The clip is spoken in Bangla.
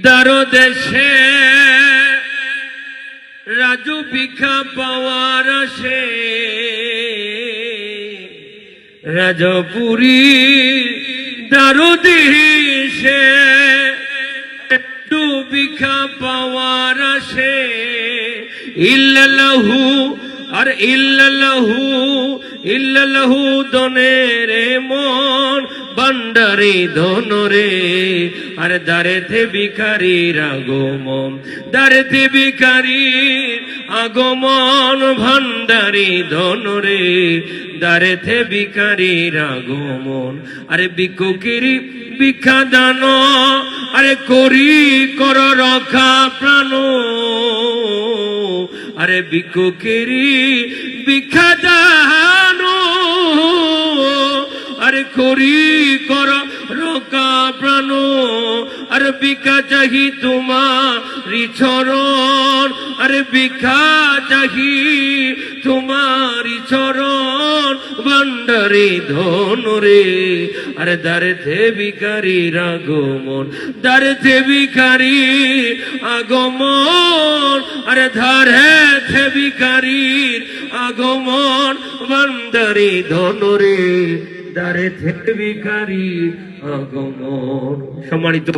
দারো দেশে রাজু ভিক্ষা পাওয়ার আসে, রাজপুরী দারো দেশে ভিক্ষা পাওয়ার আসে। ইল্লাল্লাহু আর ইল্লাল্লাহু দনের মন ভান্ডারে ধনরে, আর দারেতে ভিখারির আগমন, দারেতে ভিখারির আগমন ভান্ডারে ধনরে, দারেতে ভিখারির আগমন। আরে ভিক্ষুকেরই ভিক্ষা দান, আরে করি কর রক্ষা প্রাণ, আরে ভিক্ষুকেরই ভিক্ষা দান, আরে করি কর রক্ষা প্রাণ। আরে ভিক্ষা চাহি তোমারি চরণ, আরে ভিক্ষা চাহি তোমারি চরণ ভান্ডারে ধনরে, আরে দারেতে ভিখারির আগমন, দারেতে ভিখারির আগমন, আরে দারেতে ভিখারির আগমন ভান্ডারে ধনরে, দারেতে ভিখারির আগমন। সম্মানিত